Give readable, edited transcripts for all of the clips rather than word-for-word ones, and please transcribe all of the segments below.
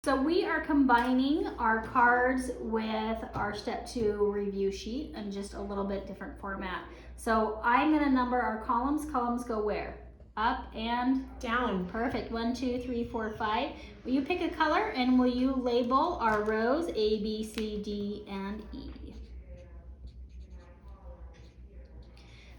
So we are combining our cards with our step 2 review sheet in just a little bit different format. So I'm going to number our columns. Columns go where? Up and down. Perfect. 1, 2, 3, 4, 5. Will you pick a color and will you label our rows A, B, C, D, and E?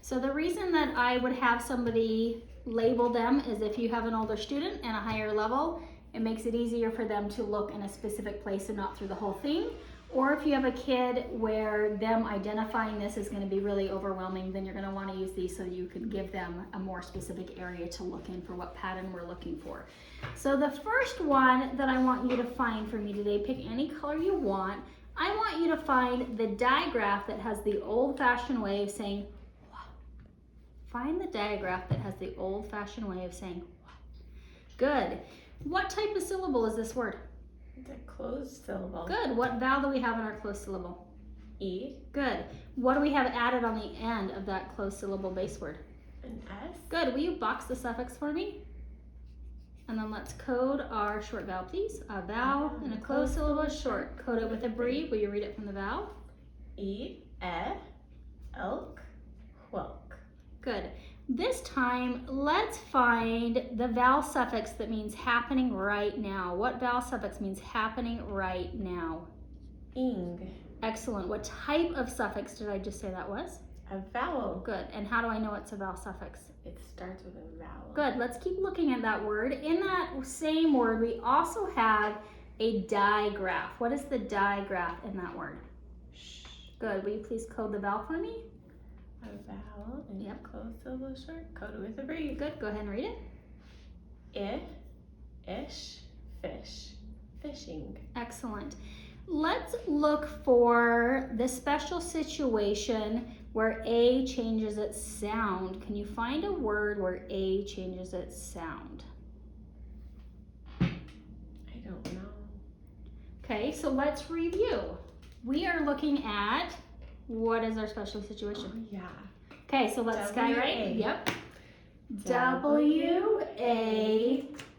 So the reason that I would have somebody label them is if you have an older student and a higher level, it makes it easier for them to look in a specific place and not through the whole thing. Or if you have a kid where them identifying this is going to be really overwhelming, then you're going to want to use these so you can give them a more specific area to look in for what pattern we're looking for. So the first one that I want you to find for me today, pick any color you want. I want you to find the digraph that has the old-fashioned way of saying, wow. Find the digraph that has the old-fashioned way of saying, wow. Good. What type of syllable is this word? It's a closed syllable. Good. What vowel do we have in our closed syllable? E. Good. What do we have added on the end of that closed syllable base word? An S. Good. Will you box the suffix for me? And then let's code our short vowel, please. A vowel in a closed syllable is short. Code it with a brie. Will you read it from the vowel? E, elk, whelk. Good. This time, let's find the vowel suffix that means happening right now. What vowel suffix means happening right now? Ing. Excellent. What type of suffix did I just say that was? A vowel. Good. And how do I know it's a vowel suffix? It starts with a vowel. Good. Let's keep looking at that word. In that same word, we also have a digraph. What is the digraph in that word? Sh. Good. Will you please code the vowel for me? A vowel in Yep. a closed syllable short. Code it with a brie. Good. Go ahead and read it. Ish, fish, fishing. Excellent. Let's look for the special situation where A changes its sound. Can you find a word where A changes its sound? I don't know. Okay, so let's review. We are looking at, what is our special situation? Oh, yeah. Okay, so let's skywrite. Yep. W-A,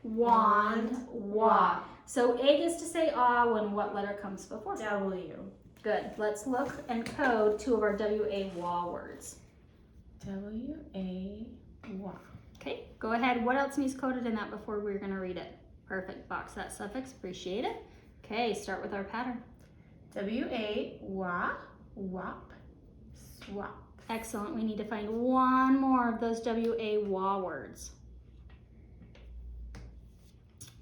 wand, wa. So A gets to say ah when what letter comes before? W. Good. Let's look and code two of our W-A wa words. W-A, wa. Okay, go ahead. What else needs coded in that before we're going to read it? Perfect. Box that suffix. Appreciate it. Okay, start with our pattern. W-A, wa, wop, swap. Excellent. We need to find one more of those W-A wa words.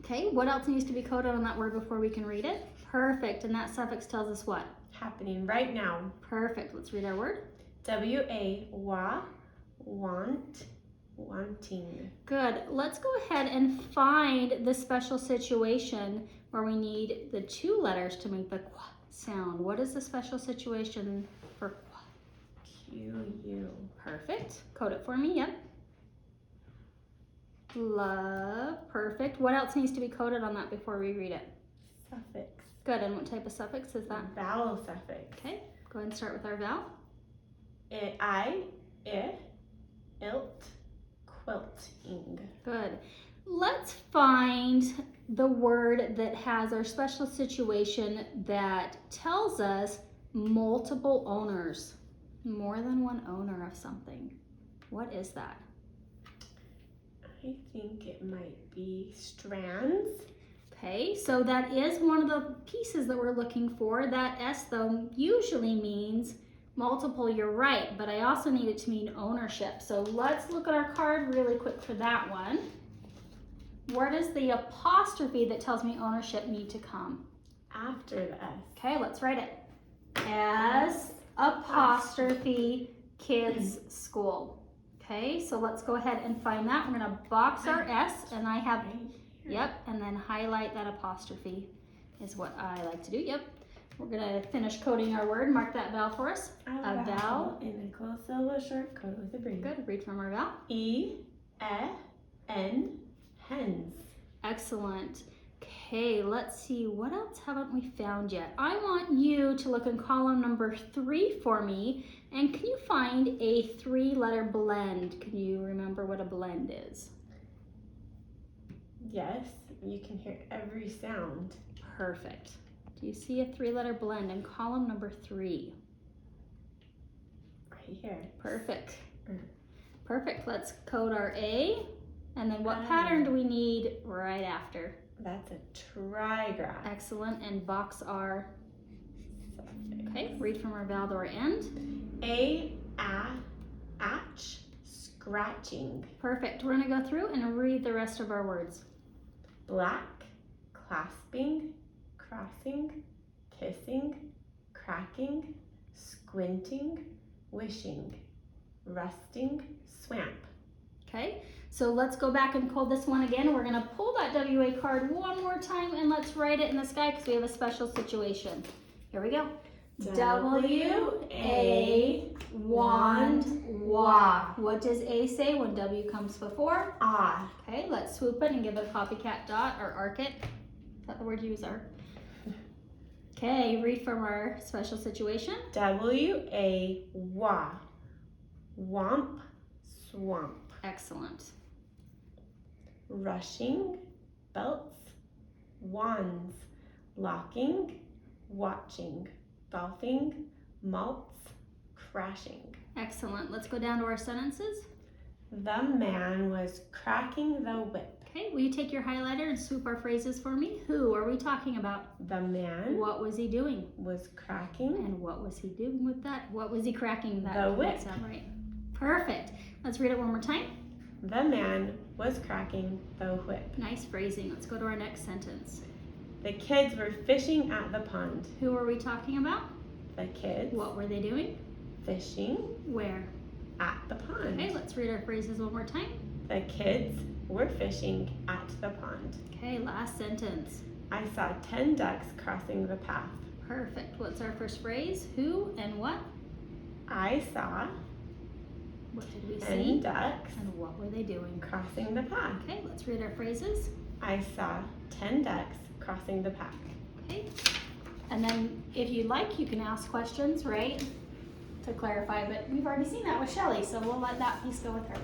Okay, what else needs to be coded on that word before we can read it? Perfect. And that suffix tells us what? Happening right now. Perfect. Let's read our word. W-A, wa, want, wanting. Good. Let's go ahead and find the special situation where we need the two letters to make the kwa sound. What is the special situation for kwa? Q-U. Perfect. Code it for me. Yep. Love. Perfect. What else needs to be coded on that before we read it? Suffix. Good. And what type of suffix is that? Vowel suffix. Okay. Go ahead and start with our vowel. I, ilt, quilting. Good. Let's find the word that has our special situation that tells us multiple owners. More than one owner of something. What is that? I think it might be strands. Okay, so that is one of the pieces that we're looking for. That S, though, usually means multiple, you're right, but I also need it to mean ownership. So let's look at our card really quick for that one. Where does the apostrophe that tells me ownership need to come? After the S. Okay, let's write it. S apostrophe kids school. Okay, so let's go ahead and find that. We're gonna box our S, and I have, yep, and then highlight that apostrophe is what I like to do. Yep. We're gonna finish coding our word. Mark that vowel for us. A vowel in a closed syllable short. Code with a brie. Good. Read from our vowel. E-N, hens. Excellent. Okay, let's see. What else haven't we found yet? I want you to look in column number 3 for me. And can you find a 3-letter blend? Can you remember what a blend is? Yes, you can hear every sound. Perfect. Do you see a 3-letter blend in column number 3? Right here. Perfect. Mm. Perfect. Let's code our A. And then what I. pattern do we need right after? That's a trigraph. Excellent. And box our, Suffix. okay, read from our vowel to our end. A, atch, scratching. Perfect. We're going to go through and read the rest of our words. Black, clasping, crossing, kissing, cracking, squinting, wishing, rusting, swamp. Okay, so let's go back and code this one again. We're going to pull that WA card one more time and let's write it in the sky because we have a special situation. Here we go. W-A, wand, wa. What does A say when W comes before? Ah. Okay, let's swoop it and give it a copycat dot or arc it. Is that the word you use, arc? Okay, read from our special situation. W-A-wa. Womp, swamp. Excellent. Rushing, belts, wands, locking, watching, golfing, malts, crashing. Excellent. Let's go down to our sentences. The man was cracking the whip. Okay, will you take your highlighter and swoop our phrases for me? Who are we talking about? The man What was he doing? was cracking And what was he doing with that? What was he cracking? That the whip. doesn't sound right. Perfect. Let's read it one more time. The man was cracking the whip. Nice phrasing. Let's go to our next sentence. The kids were fishing at the pond. Who are we talking about? The kids What were they doing? fishing Where? at the pond. Okay, let's read our phrases one more time. The kids were fishing at the pond. Okay, last sentence. I saw 10 ducks crossing the path. Perfect. What's our first phrase? Who and what? I saw What did we 10 see? ducks And what were they doing? crossing the path. Okay, let's read our phrases. I saw 10 ducks crossing the path. Okay. And then if you'd like, you can ask questions, right? To clarify, but we've already seen that with Shelley, so we'll let that piece go with her.